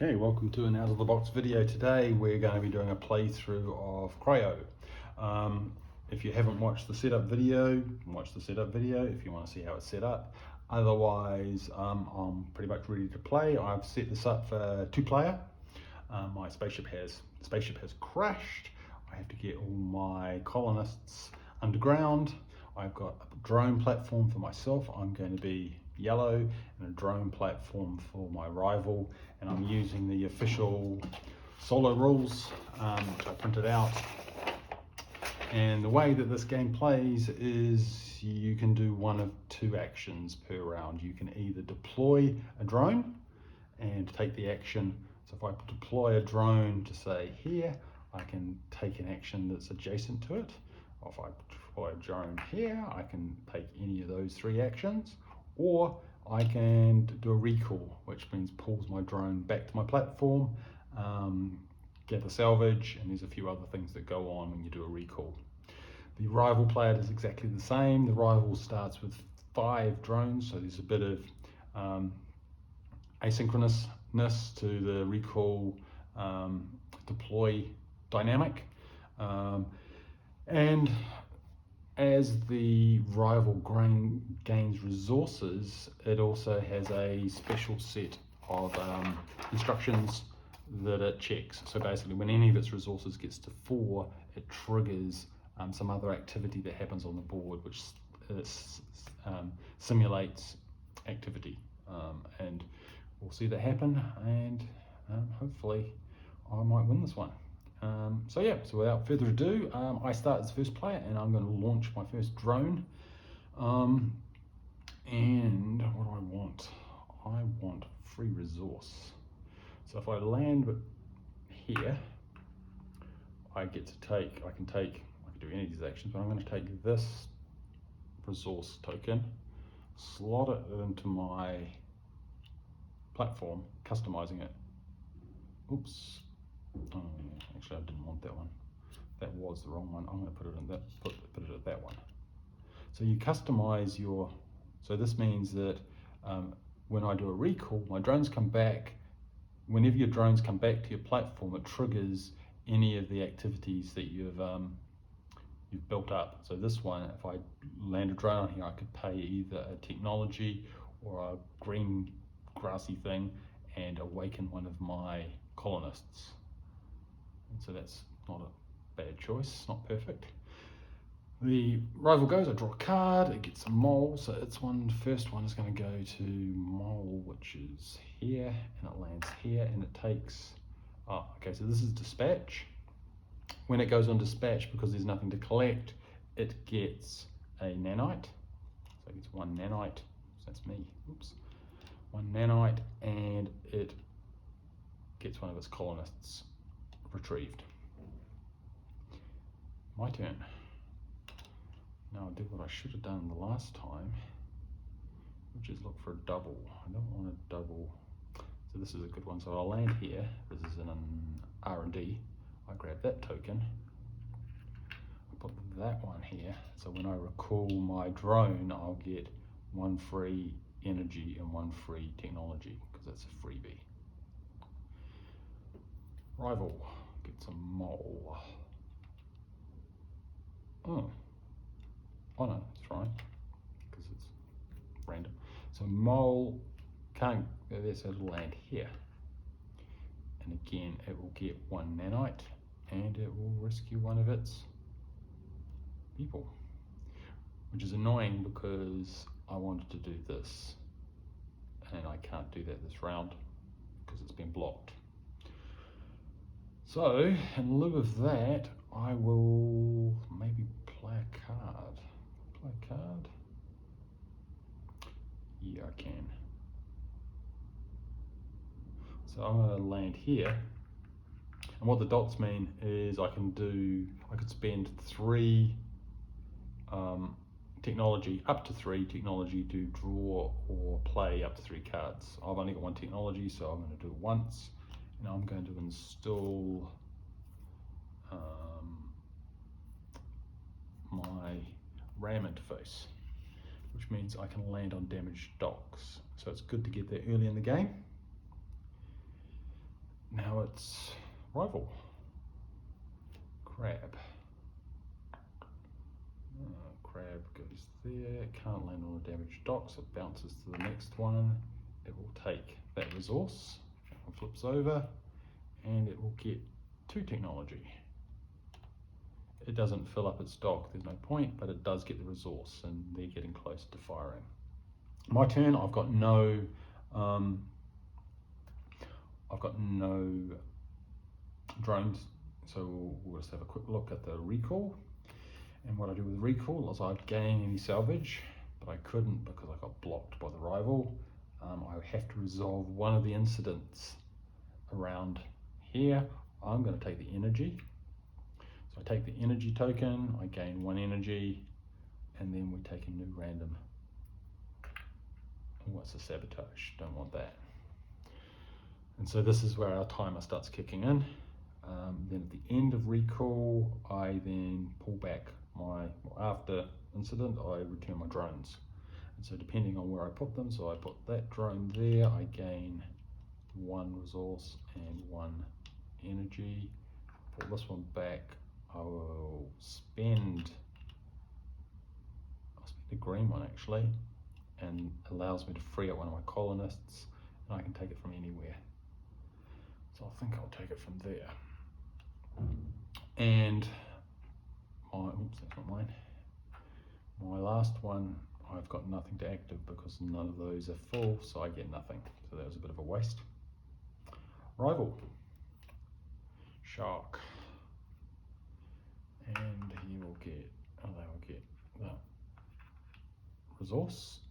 Okay, welcome to an out of the box video. Today we're going to be doing a playthrough of Cryo. If you haven't watched the setup video, watch the setup video if you want to see how it's set up. Otherwise, I'm pretty much ready to play. I've set this up for 2-player. My spaceship has crashed. I have to get all my colonists underground. I've got a drone platform for myself. I'm going to be yellow, and a drone platform for my rival, and I'm using the official solo rules which I printed out. And the way that this game plays is you can do one of two actions per round. You can either deploy a drone and take the action. So if I deploy a drone to say here, I can take an action that's adjacent to it. Or if I deploy a drone here, I can take any of those 3 actions. Or I can do a recall, which means pulls my drone back to my platform, get a salvage, and there's a few other things that go on when you do a recall. The rival player does exactly the same. The rival starts with 5 drones, so there's a bit of asynchronousness to the recall deploy dynamic. And as the rival gains resources, it also has a special set of instructions that it checks. So basically, when any of its resources gets to 4, it triggers some other activity that happens on the board, which simulates activity. And we'll see that happen, and hopefully I might win this one. So without further ado, I start as the first player, and I'm going to launch my first drone. And what do I want? I want free resource. So if I land here, I can do any of these actions, but I'm going to take this resource token, slot it into my platform, customizing it. Oops. Oh, actually, I didn't want that one. That was the wrong one. I'm going to put it in that. Put it at that one. So you customize your. So this means that when I do a recall, my drones come back. Whenever your drones come back to your platform, it triggers any of the activities that you've built up. So this one, if I land a drone on here, I could pay either a technology or a green grassy thing and awaken one of my colonists. And so that's not a bad choice, not perfect. The rival goes, I draw a card, it gets a mole, so first one is going to go to mole, which is here, and it lands here, and it takes, okay, so this is dispatch. When it goes on dispatch, because there's nothing to collect, it gets a nanite, so it gets 1 nanite, so that's me, oops, 1 nanite, and it gets one of its colonists retrieved. My turn. Now I did what I should have done the last time, which is look for a double. I don't want a double, so this is a good one. So I'll land here. This is in an R&D. I grab that token. I put that one here. So when I recall my drone, I'll get 1 free energy and 1 free technology, because that's a freebie. Rival gets a mole. Oh no, that's right, because it's random. So mole can't go there, so it'll land here. And again, it will get 1 nanite, and it will rescue one of its people, which is annoying because I wanted to do this, and I can't do that this round because it's been blocked. So, in lieu of that, I will maybe play a card. Play a card? Yeah, I can. So I'm going to land here. And what the dots mean is I could spend 3 technology, up to 3 technology, to draw or play up to 3 cards. I've only got 1 technology, so I'm going to do it once. And I'm going to install my RAM interface, which means I can land on damaged docks. So it's good to get there early in the game. its rival. Crab. Crab goes there, can't land on a damaged dock, so it bounces to the next one. It will take that resource, it flips over, and it will get 2 technology. It doesn't fill up its dock, there's no point, but it does get the resource, and they're getting close to firing. My turn, I've got no drones, so we'll just have a quick look at the recall. And what I do with recall is I gain any salvage, but I couldn't because I got blocked by the rival. I have to resolve one of the incidents around here. I'm going to take the energy. So I take the energy token, I gain 1 energy, and then we take a new random. Oh, what's a sabotage? Don't want that. And so this is where our timer starts kicking in. Then at the end of recall, I then pull back after incident, I return my drones. And so depending on where I put them, so I put that drone there, I gain 1 resource and 1 energy. Pull this one back, I'll spend a green one actually, and allows me to free up one of my colonists, and I can take it from anywhere. So I think I'll take it from there. And oops, that's not mine. My last one, I've got nothing to active because none of those are full, so I get nothing. So that was a bit of a waste. Rival. Shark. And he will get, they will get the resource.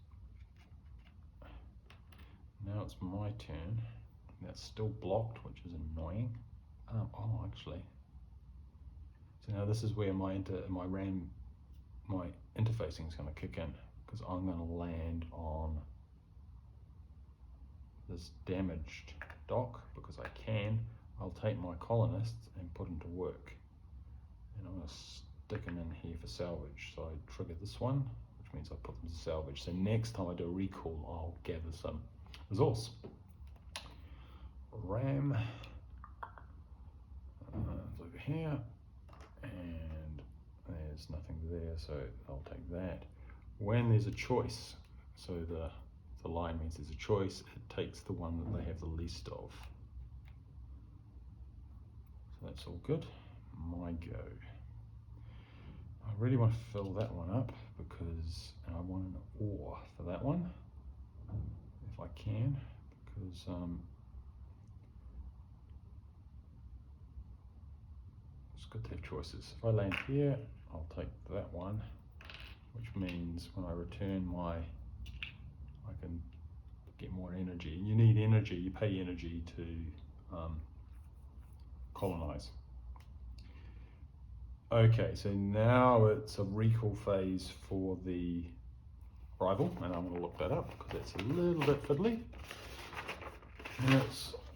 Now it's my turn. That's still blocked, which is annoying. Actually. So now this is where my interfacing is going to kick in, because I'm going to land on this damaged dock because I can. I'll take my colonists and put them to work, and I'm going to stick them in here for salvage. So I trigger this one, which means I put them to salvage. So next time I do a recall, I'll gather some resource. Ram. It's over here, and there's nothing there, so I'll take that. When there's a choice, so the line means there's a choice, it takes the one that they have the least of. So that's all good. My go. I really want to fill that one up because I want an ore for that one, if I can, because it's good to have choices. If I land here, I'll take that one, which means when I return I can get more energy. You need energy, you pay energy to colonize. Okay, so now it's a recall phase for the rival, and I'm going to look that up because that's a little bit fiddly.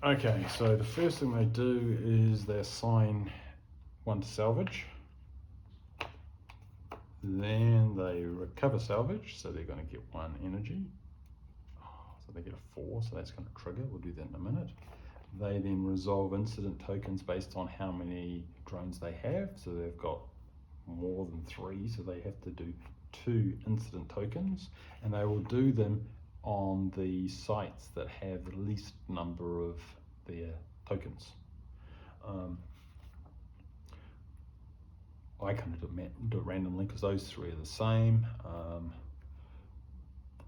Okay, so the first thing they do is they assign 1 to salvage. Then they recover salvage, so they're going to get 1 energy. So they get a 4, so that's going to trigger. We'll do that in a minute. They then resolve incident tokens based on how many drones they have. So they've got more than 3, so they have to do 2 incident tokens, and they will do them on the sites that have the least number of their tokens. I kind of do it randomly because those 3 are the same.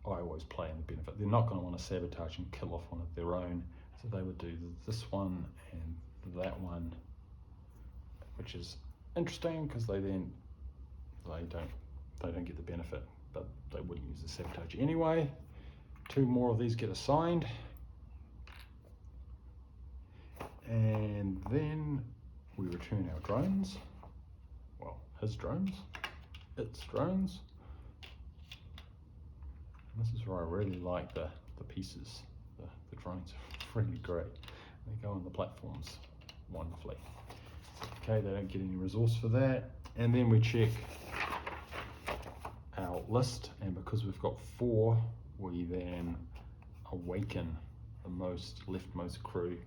I always play in the benefit. They're not going to want to sabotage and kill off one of their own, so they would do this one and that one, which is interesting because they don't get the benefit, but they wouldn't use the sabotage anyway. 2 more of these get assigned, and then we return our drones. Well, his drones, its drones. And this is where I really like the pieces. The drones are really great. They go on the platforms wonderfully. Okay, they don't get any resource for that. And then we check our list, and because we've got 4, we then awaken the leftmost crew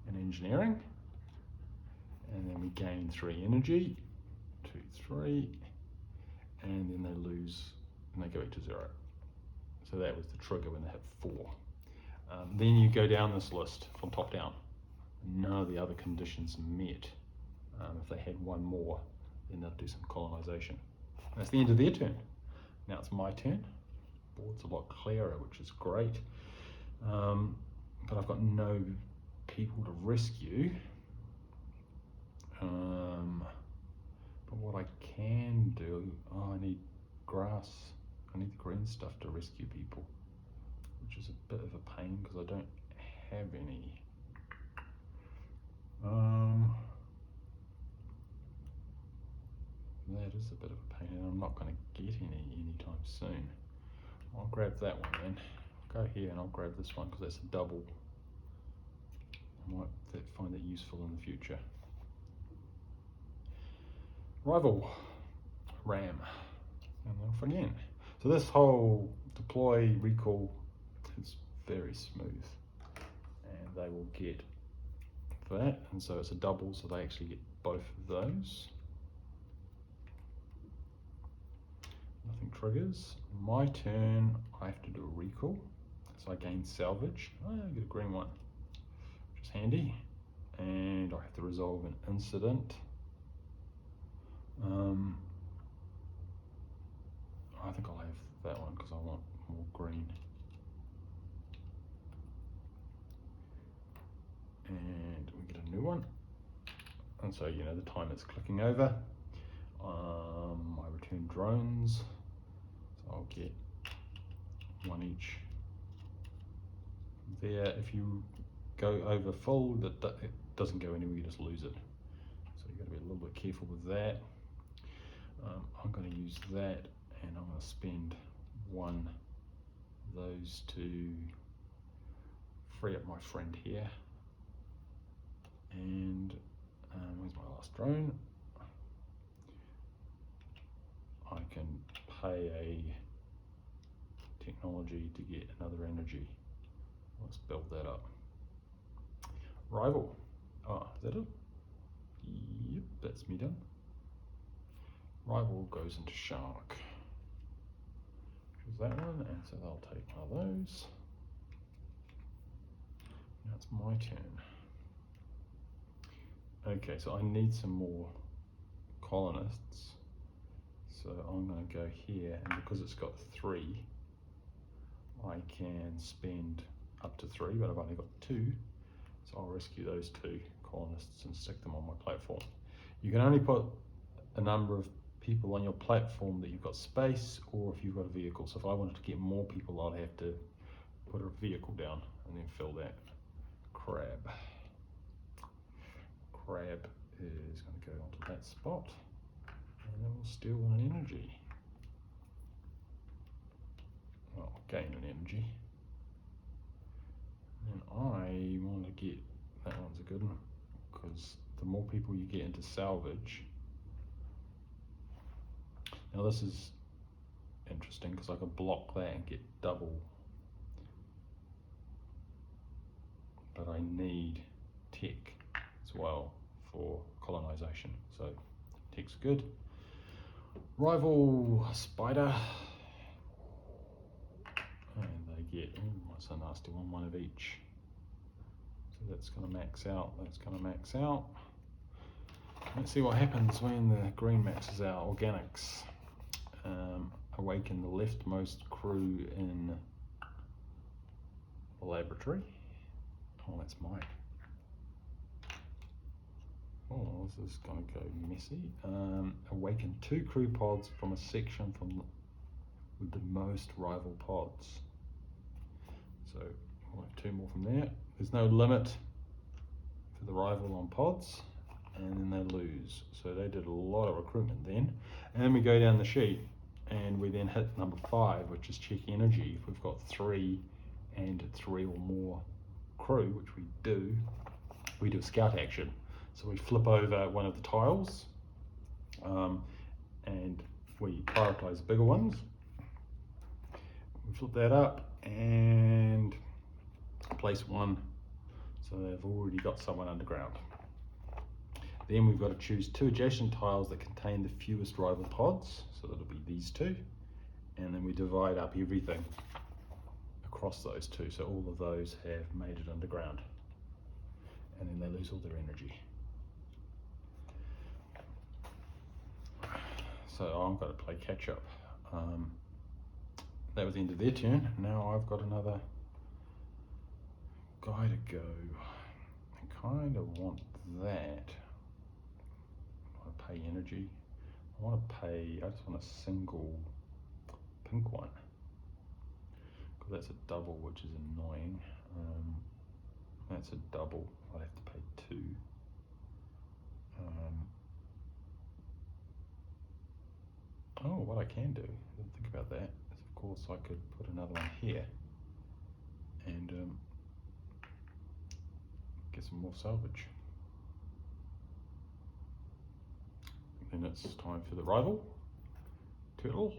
and engineering. And then we gain 3 energy, 2, 3, and then they lose and they go back to 0. So that was the trigger when they hit 4. Then you go down this list from top down. None of the other conditions are met. If they had one more, then they'll do some colonization. And that's the end of their turn. Now it's my turn. Board's a lot clearer, which is great. But I've got no people to rescue. But what I can do, I need grass. I need the green stuff to rescue people, which is a bit of a pain because I don't have any. That is a bit of a pain, and I'm not going to get any anytime soon. I'll grab that one then. I'll go here and I'll grab this one because that's a double. I might find that useful in the future. Rival, ram, and off again. So this whole deploy recall is very smooth, and they will get that, and so it's a double, so they actually get both of those. Nothing triggers. My turn, I have to do a recall, so I gain salvage. I get a green one, which is handy, and I have to resolve an incident. I think I'll have that one because I want more green. And we get a new one. And so, you know, the time is clicking over. I return drones. So I'll get one each there. If you go over full, it doesn't go anywhere, you just lose it. So you've got to be a little bit careful with that. I'm going to use that, and I'm going to spend one of those to free up my friend here. And where's my last drone? I can pay a technology to get another energy. Let's build that up. Rival. Oh, is that it? Yep, that's me done. Rival goes into shark. Choose that one, and so they'll take one of those. Now it's my turn. Okay, so I need some more colonists. So I'm going to go here, and because it's got 3, I can spend up to 3, but I've only got 2. So I'll rescue those 2 colonists and stick them on my platform. You can only put a number of people on your platform that you've got space, or if you've got a vehicle. So if I wanted to get more people, I'd have to put a vehicle down and then fill that. Crab. Crab is going to go onto that spot, and then we'll steal an energy. Well, gain an energy. And I want to get, that one's a good one, because the more people you get into salvage. Now this is interesting because I can block that and get double, but I need tech as well for colonization, so tech's good. Rival spider, and they get, what's a nasty one, one of each. So that's going to max out, that's going to max out. Let's see what happens when the green maxes out. Organics. Awaken the leftmost crew in the laboratory. Oh, that's mine. Oh, this is going to go messy. Awaken 2 crew pods from a section with the most rival pods. So we'll have 2 more from there. There's no limit for the rival on pods, and then they lose. So they did a lot of recruitment then. And then we go down the sheet, and we then hit number 5, which is check energy. If we've got 3 and 3 or more crew, which we do a scout action. So we flip over one of the tiles, and we prioritize the bigger ones. We flip that up and place one So they've already got someone underground. Then we've got to choose 2 adjacent tiles that contain the fewest rival pods. So that'll be these 2. And then we divide up everything across those 2. So all of those have made it underground. And then they lose all their energy. So I've got to play catch up. That was the end of their turn. Now I've got another guy to go. I kind of want that. I want to pay energy. I just want a single pink one. Because that's a double, which is annoying. That's a double. I'd have to pay 2. Oh, what I can do, I didn't think about that, is of course I could put another one here and get some more salvage. Then it's time for the rival. Turtle.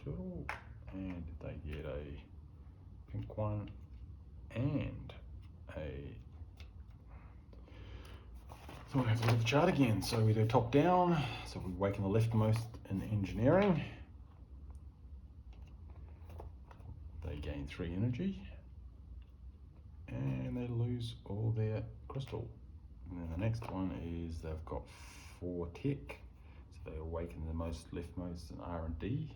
Turtle. And they get a pink one and a... So we'll have to look at the chart again. So we do top down. So we awaken the leftmost in engineering. They gain 3 energy. And they lose all their crystal. And then the next one is they've got 4 tech. So they awaken the most leftmost in R&D.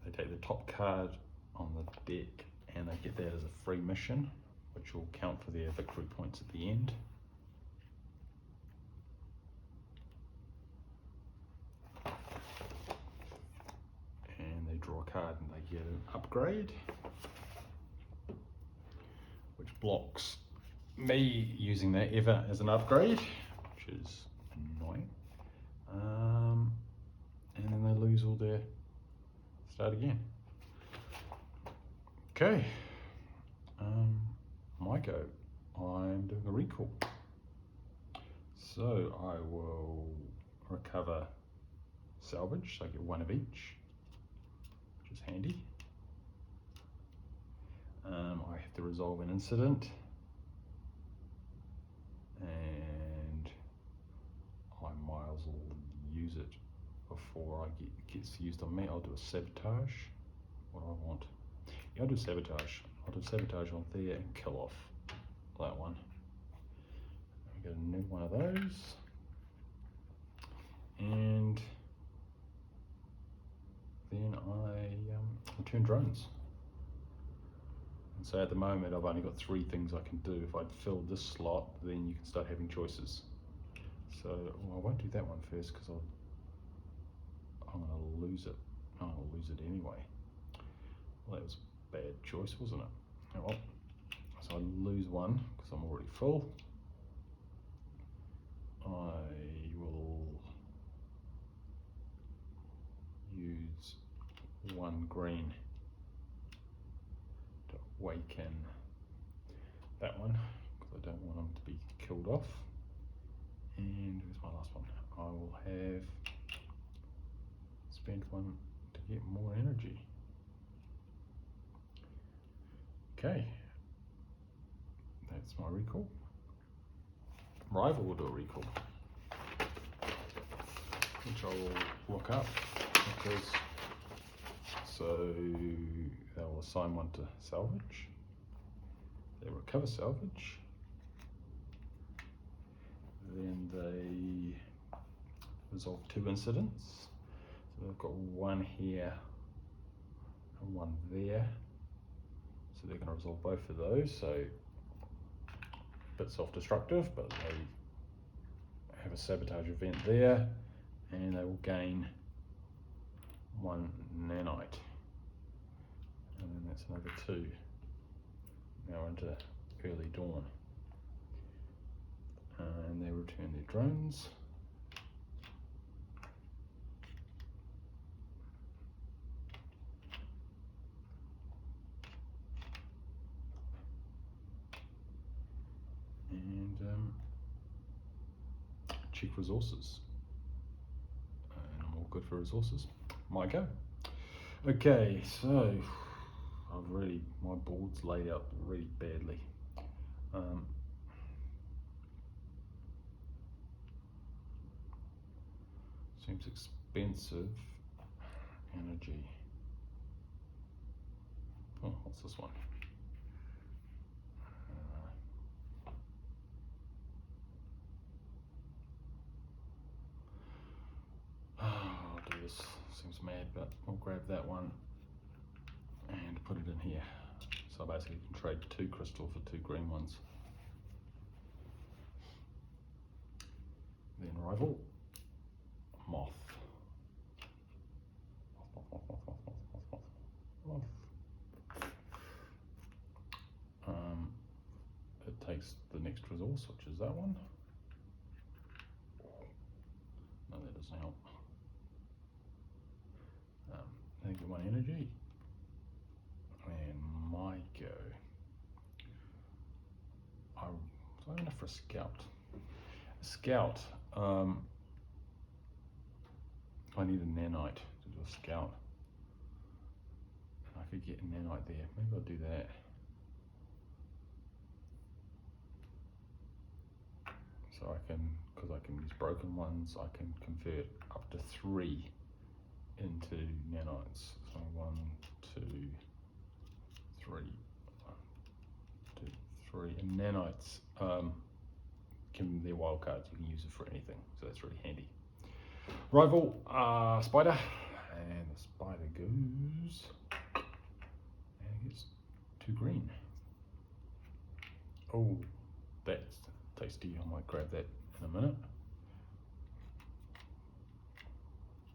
They take the top card on the deck and they get that as a free mission, which will count for their victory points at the end. And they draw a card and they get an upgrade, which blocks me using that ever as an upgrade, which is annoying. And then they lose all their... Start again. Okay. My go. I'm doing a recall. So I will recover salvage, so I get 1 of each, which is handy. I have to resolve an incident, and I might as well use it before it gets used on me. I'll do a sabotage. What do I want? Yeah, I'll do sabotage. I'll do sabotage on there and kill off that one. I get a new one of those. And then I return drones. And so at the moment I've only got 3 things I can do. If I'd filled this slot, then you can start having choices. So I won't do that one first because I'm going to lose it. I'm going to lose it anyway. Well, that was a bad choice, wasn't it? Oh well. So I lose 1 because I'm already full. I will use 1 green to awaken that one because I don't want them to be killed off. And here's my last one. I will have spent 1 to get more energy. Okay, that's my recall. Rival will do a recall, which I will look up because so they'll assign 1 to salvage. They recover salvage. Then they resolve 2 incidents. So they've got 1 here and 1 there. So they're going to resolve both of those. So a bit self-destructive, but they have a sabotage event there, and they will gain 1 nanite. And then that's another 2. Now we're into early dawn. And they return their drones. And check resources. And I'm all good for resources. My go. Okay, so really, my board's laid out really badly. Seems expensive. Energy. Oh, what's this one? I'll do this. Seems mad, but we'll grab that one and put it in here. So I basically can trade 2 crystal for 2 green ones. Then rival. Moth. It takes the next resource, which is that one. No, that doesn't help. I get 1 energy. And my go. So I'm enough for a scout. A scout. I need a nanite to do a scout. I could get a nanite there. Maybe I'll do that. So I can, because I can use broken ones, I can convert up to 3 into nanites. So 1, 2, 3. 1, 2, 3. And nanites, they're wildcards. You can use it for anything. So that's really handy. Rival, spider. And the spider goes. And gets 2 green. Oh, that's tasty. I might grab that in a minute.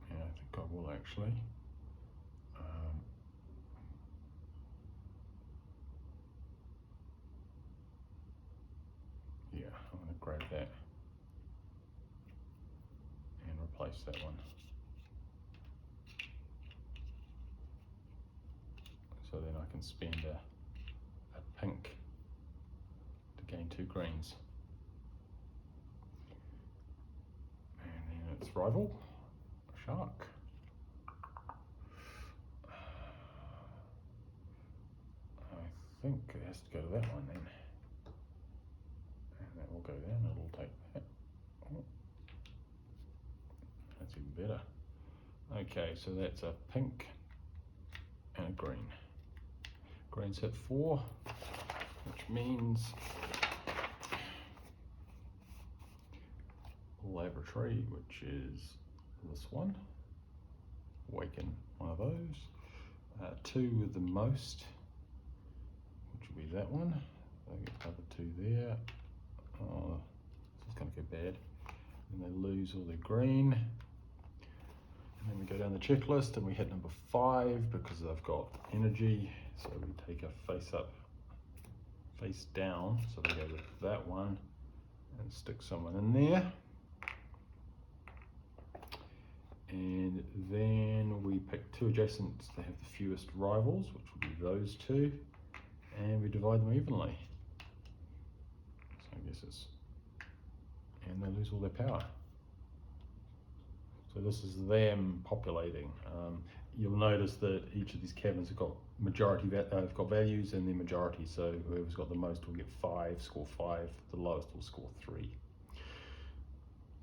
Yeah, I think I will actually. Yeah, I'm going to grab that and replace that one. So then I can spend a pink to gain 2 greens. And then it's rival, shark. I think it has to go to that one then. And that will go there and it'll take that. Oh. That's even better. Okay, so that's a pink and a green. Green's hit 4, which means laboratory, which is this one. Awaken one of those. 2 with the most, which will be that one. They get the other 2 there. Oh, this is going to go bad. And they lose all their green. And then we go down the checklist and we hit number 5 because they've got energy. So we take a face up, face down. So we go with that one and stick someone in there. And then we pick 2 adjacents that have the fewest rivals, which will be those 2. And we divide them evenly. So I guess it's, and they lose all their power. So this is them populating. You'll notice that each of these cabins have got have got values and their majority. So whoever's got the most will get 5, score 5. The lowest will score 3.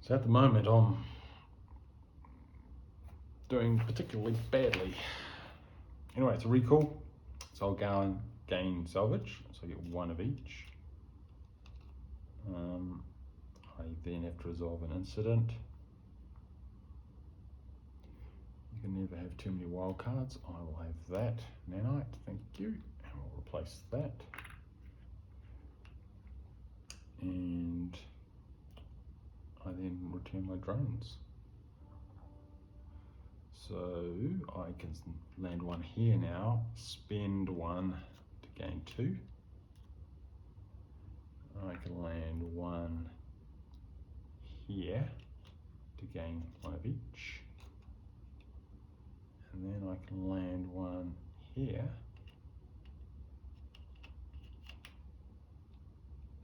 So at the moment I'm doing particularly badly. Anyway, it's a recall. So I'll go and gain salvage. So I get 1 of each. I then have to resolve an incident. You can never have too many wild cards. I will have that nanite, thank you, and we'll replace that. And I then return my drones. So I can land 1 here now, spend 1 to gain 2. I can land 1 here to gain 1 of each. And then I can land 1 here,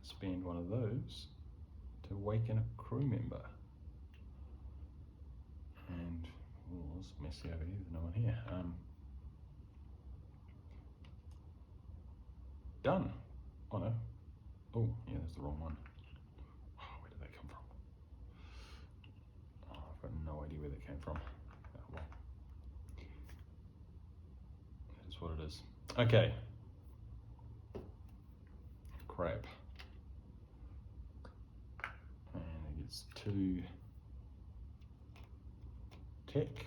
spend 1 of those to awaken a crew member. And oh, it's messy over here, there's no one here. Done. Oh no. Oh, yeah, that's the wrong one. Oh, where did they come from? Oh, I've got no idea where they came from. Oh, well. That's what it is. Okay. Crap. And it gets 2 tick.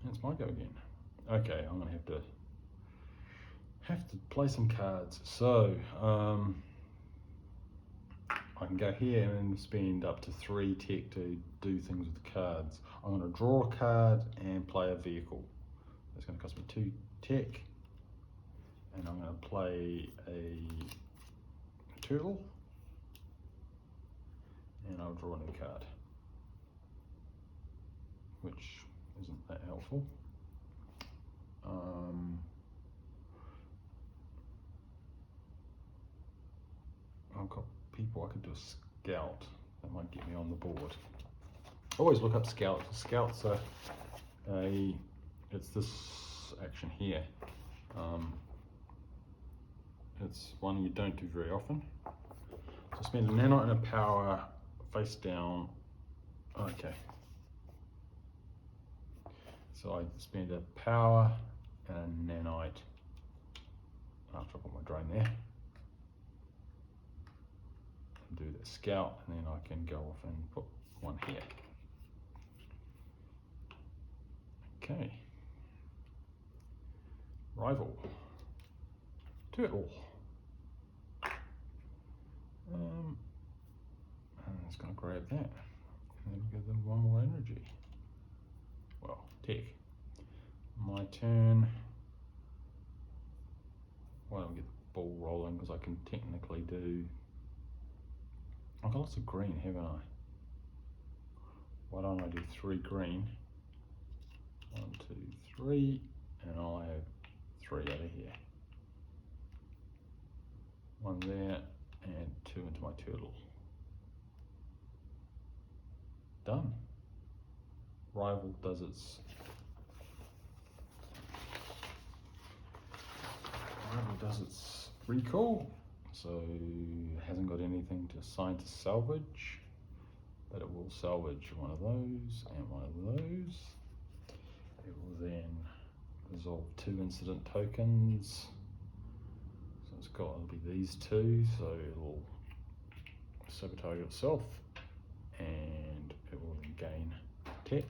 That's my go again. Okay, I'm gonna have to play some cards. So I can go here and spend up to 3 tick to do things with the cards. I'm gonna draw a card and play a vehicle. It's gonna cost me 2 tick, and I'm gonna play a turtle, and I'll draw a new card, which isn't that helpful. I've got people, I could do a scout. That might get me on the board. Always look up scouts. Scouts are it's this action here. It's one you don't do very often. So spend a nanite and a power face down. Okay. So I spend a power and a nanite after I put my drone there. Do the scout, and then I can go off and put one here. Okay. Rival. Turtle. And it's going to grab that. And then give them 1 more energy. Well, tick. My turn. Well, I'll get the ball rolling because I can technically do. I've got lots of green, haven't I? Why don't I do 3 green? 1, 2, 3, and I'll have 3 out of here. 1 there, and 2 into my turtle. Done. Rival does its recall. So it hasn't got anything to assign to salvage, but it will salvage one of those and one of those. It will then resolve 2 incident tokens. So it'll be these 2, so it'll sabotage itself, and it will then gain tech.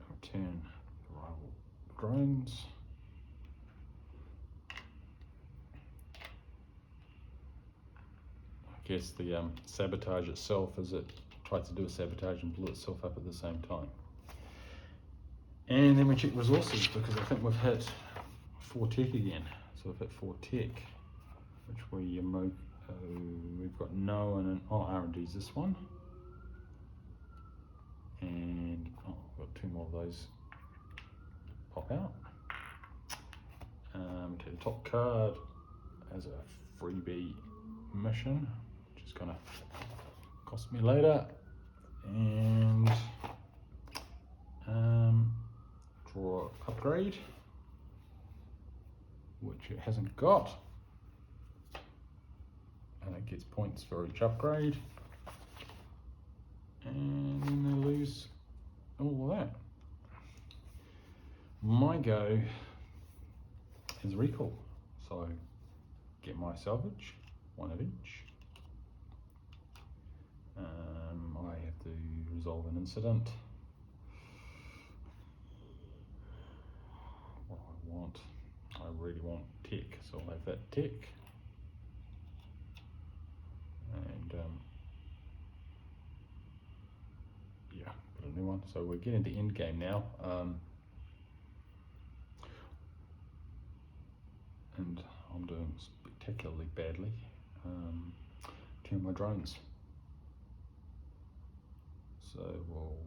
Return the rival drones. I guess the sabotage itself is it tries to do a sabotage and blew itself up at the same time. And then we check resources because I think we've hit 4 tick again. So we've hit 4 tick, which we've got no and R&D's this one. And we've got 2 more of those pop out. To the top card as a freebie mission, which is gonna cost me later, and draw upgrade, which it hasn't got, and it gets points for each upgrade, and then they lose all of that. My go is recall, so get my salvage, 1 of each. I have to resolve an incident. What do I want? I really want tick, so I'll have that tick. And yeah, put a new one. So we're getting to end game now. And I'm doing spectacularly badly. Turn my drones. So we'll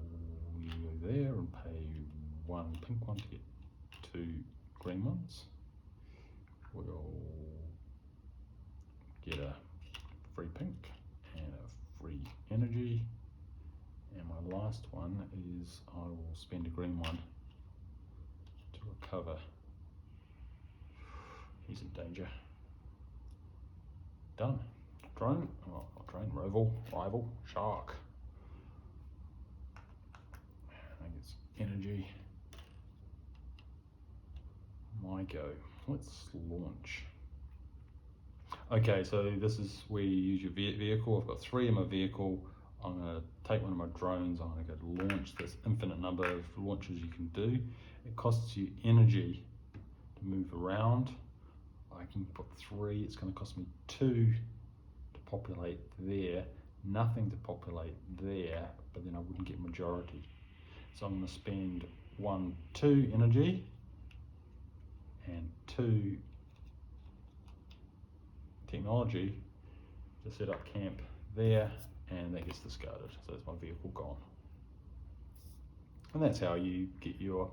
go there and pay 1 pink one to get 2 green ones. We'll get a free pink and a free energy. And my last one is I will spend a green one to cover. He's in danger. Done. Drone, oh, not drone, rival, shark. I think it's energy. My go. Let's launch. Okay, so this is where you use your vehicle. I've got 3 in my vehicle. I'm going to take one of my drones. I'm going to go launch this infinite number of launches you can do. It costs you energy to move around. I can put 3. It's going to cost me 2 to populate there, nothing to populate there, but then I wouldn't get majority. So I'm going to spend 2 energy and 2 technology to set up camp there, and that gets discarded. So that's my vehicle gone. And that's how you get your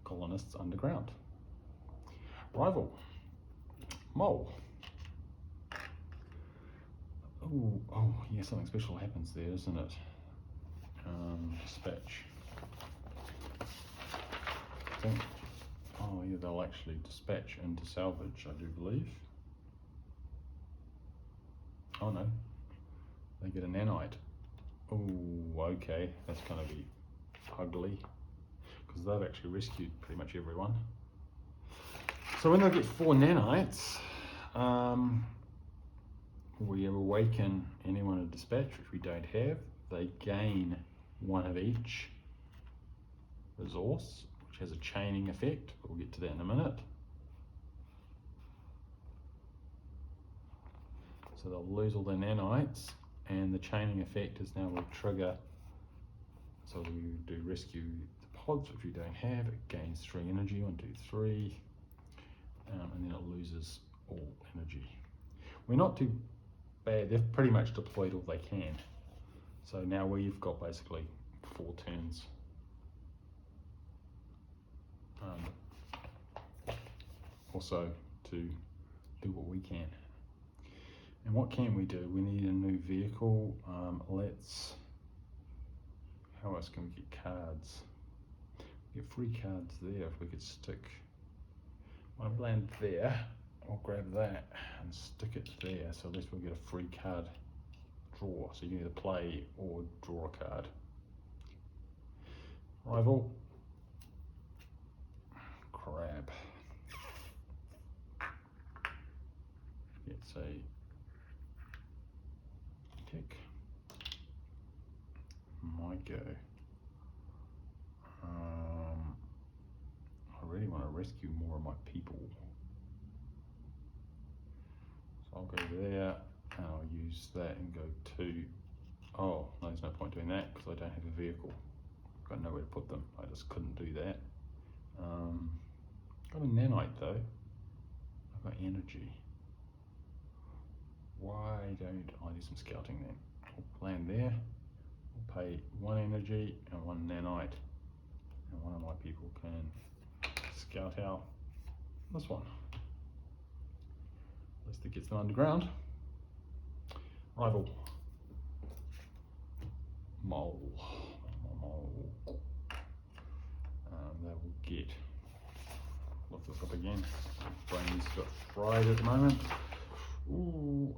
colonists underground. Rival. Mole. Oh, yeah, something special happens there, isn't it? Dispatch. I think, oh yeah, they'll actually dispatch into salvage, I do believe. Oh no, they get a nanite. Oh, okay, that's going to be ugly, because they've actually rescued pretty much everyone. So when they get 4 nanites, we awaken anyone in dispatch, which we don't have. They gain 1 of each resource, which has a chaining effect. We'll get to that in a minute. So they'll lose all their nanites, and the chaining effect is now will trigger. So we do rescue the pods, which we don't have. It gains 3 energy, 1, 2, 3, and then it loses all energy. We're not too bad. They've pretty much deployed all they can. So now we've got basically 4 turns. Also to do what we can. And what can we do? We need a new vehicle. How else can we get cards? We get free cards there if we could stick. When we land there, I'll grab that and stick it there. So at least we'll get a free card draw. So you can either play or draw a card. Rival. Crab. It's a tick. My go. I really want to rescue more of my people. So I'll go there and I'll use that and go to, oh, no, there's no point doing that because I don't have a vehicle. I've got nowhere to put them. I just couldn't do that. Got a nanite though. I've got energy. Why don't I do some scouting then? I'll land there. I'll pay 1 energy and 1 nanite. And one of my people can scout out this one. At least it gets them underground. Rival. Mole. They will get, lift this up again. Brain's got fried at the moment. Ooh,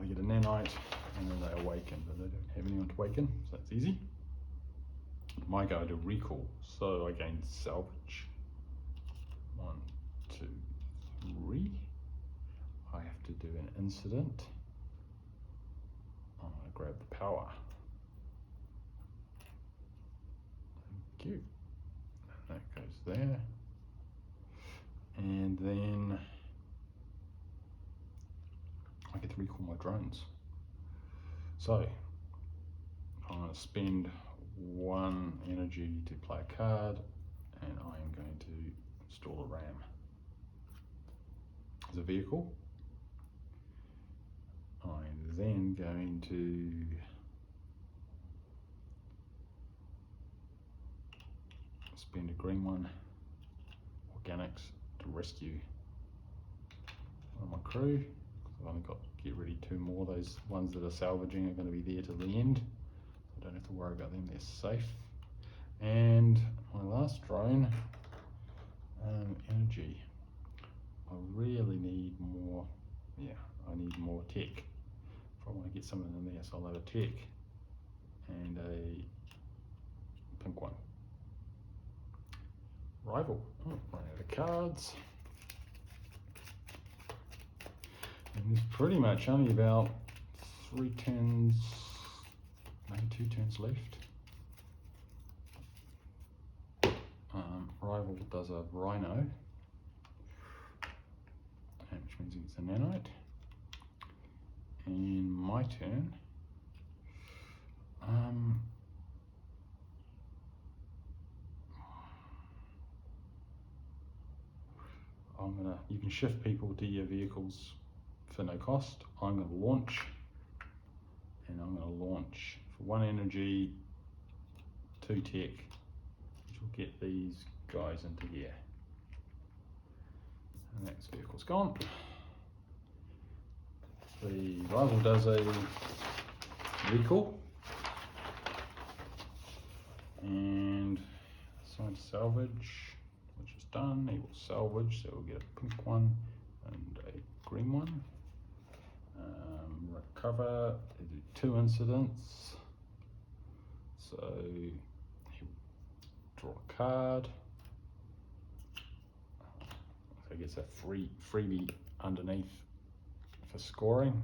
they get a nanite and then they awaken, but they don't have anyone to awaken, so that's easy. My go to recall, so I gain salvage. 1, 2, 3. I have to do an incident. I'm going to grab the power. Thank you. And that goes there. And then I get to recall my drones. So I'm going to spend 1 energy to play a card, and I am going to install a ram as a vehicle. I'm then going to spend a green one, organics, to rescue one of my crew. I've only got to get ready 2 more. Those ones that are salvaging are going to be there till the end. I don't have to worry about them, they're safe. And my last drone energy. I really need more, yeah, I need more tech if I want to get something in there. So I'll have a tech and a pink one. Rival. Oh, run out of cards. And there's pretty much only about 3 turns, maybe 2 turns left. Rival does a Rhino, which means he gets a nanite. And my turn. You can shift people to your vehicles for no cost. I'm going to launch, and I'm going to launch for 1 energy, 2 tech, which will get these guys into here. And that vehicle's gone. The rival does a recall, and assign salvage, which is done. He will salvage, so we'll get a pink one and a green one. Recover, they do 2 incidents, so he'll draw a card. So he gets a freebie underneath for scoring.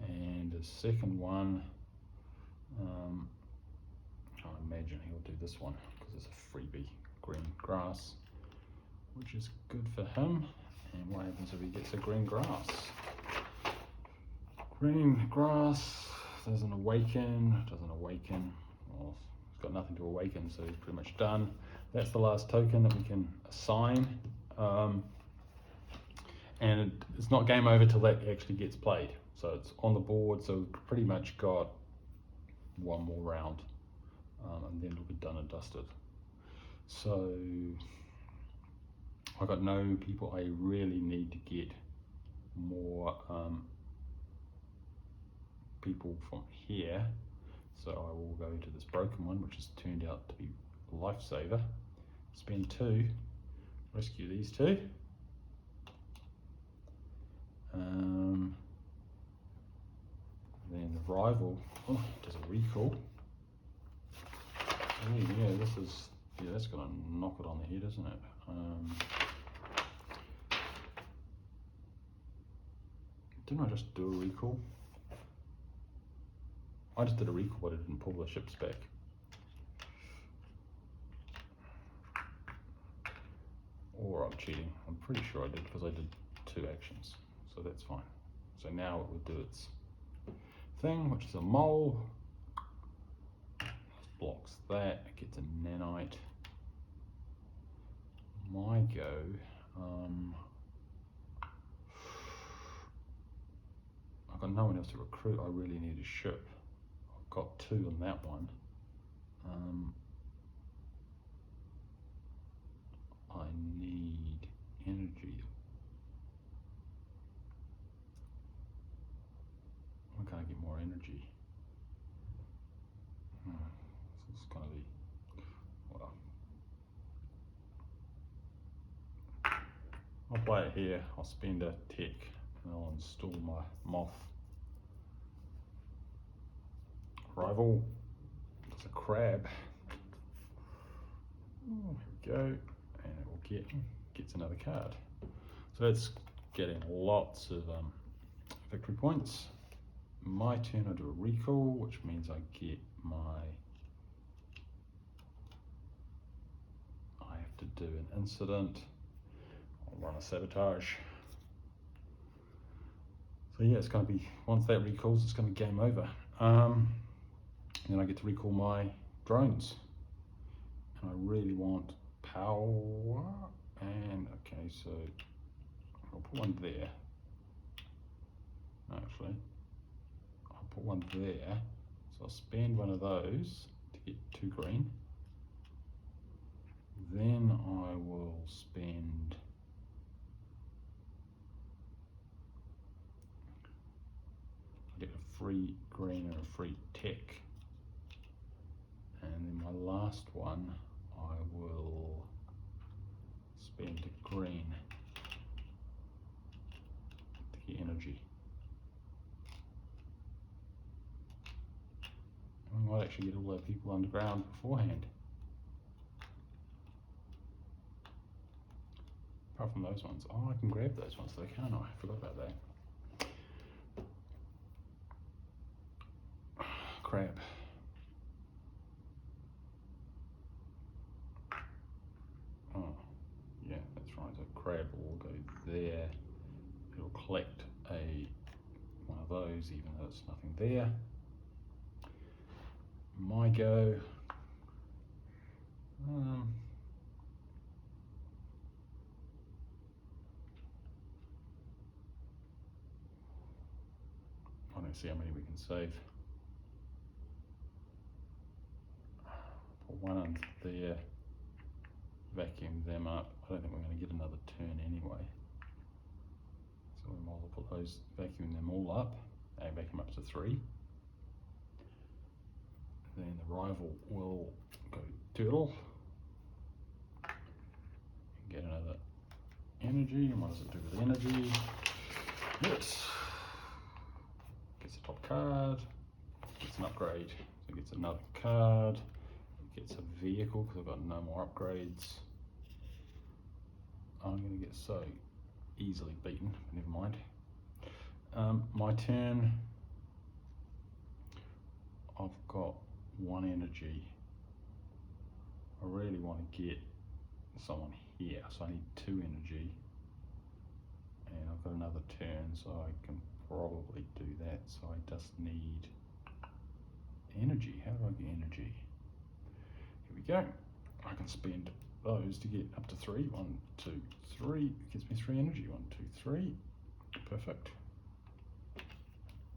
And the second one, I imagine he'll do this one because it's a freebie, green grass, which is good for him. And what happens if he gets a green grass? Green grass doesn't awaken, well, it's got nothing to awaken, so he's pretty much done. That's the last token that we can assign. And it's not game over till that actually gets played. So it's on the board, so we've pretty much got 1 more round, and then it'll be done and dusted. So I've got no people. I really need to get more people from here. So I will go to this broken one, which has turned out to be a lifesaver. Spend 2, rescue these 2. Then the rival does a recall. Oh, yeah, that's gonna knock it on the head, isn't it? Didn't I just do a recall? I just did a recall, but I didn't pull the ships back. Or I'm cheating. I'm pretty sure I did, because I did 2 actions, so that's fine. So now it will do its thing, which is a mole. Blocks that, it gets a nanite. My go. I've got no one else to recruit. I really need a ship. I've got 2 on that one. I need energy. Why can't I get more energy? This is gonna be, well, I'll play it here. I'll spend a tech and I'll install my moth. Rival, there's a crab. Oh, here we go, and it will gets another card. So it's getting lots of victory points. My turn, I do a recall, which means I get I have to do an incident. I'll run a sabotage. So yeah, it's going to be, once that recalls, it's going to be game over. Then I get to recall my drones. And I really want power. And okay, so I'll put one there. No, actually, I'll put one there. So I'll spend one of those to get 2 green. Then I will spend get a free green and a free tech. And then my last one, I will spend green to get energy. We might actually get all our people underground beforehand. Apart from those ones. Oh, I can grab those ones though, can't I? I forgot about that. Crab. Oh, yeah, that's right. So crab will go there. It'll collect one of those, even though there's nothing there. My go. I don't see how many we can save. Put one in there, vacuum them up. I don't think we're going to get another turn anyway. So we might as well put those, vacuum them all up, and vacuum up to 3. Then the rival will go turtle. Get another energy. And what does it do with energy? Yes. Gets a top card. Gets an upgrade. So it gets another card. It gets a vehicle because I've got no more upgrades. I'm going to get so easily beaten, but never mind. My turn. I've got 1 energy. I really want to get someone here, so I need 2 energy. And I've got another turn, so I can probably do that. So I just need energy. How do I get energy? Here we go. I can spend those to get up to 3. 1, 2, 3. It gives me 3 energy. 1, 2, 3. Perfect.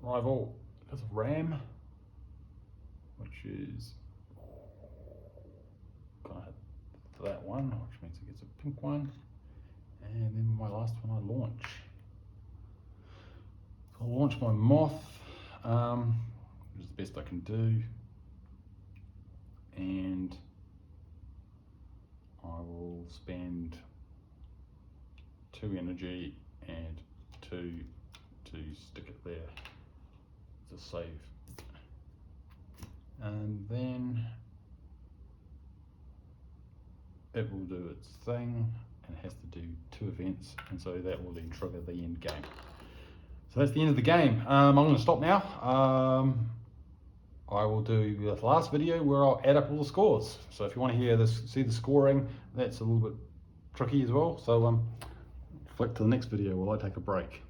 Rival does a ram, which is gonna hit that one, which means it gets a pink one. And then my last one I launch. So I'll launch my moth, which is the best I can do. And I will spend 2 energy and 2 to stick it there to save. And then it will do its thing, and it has to do 2 events, and so that will then trigger the end game. So that's the end of the game. I'm going to stop now. I will do the last video where I'll add up all the scores. So if you want to hear this, see the scoring, that's a little bit tricky as well. So flick to the next video while I take a break.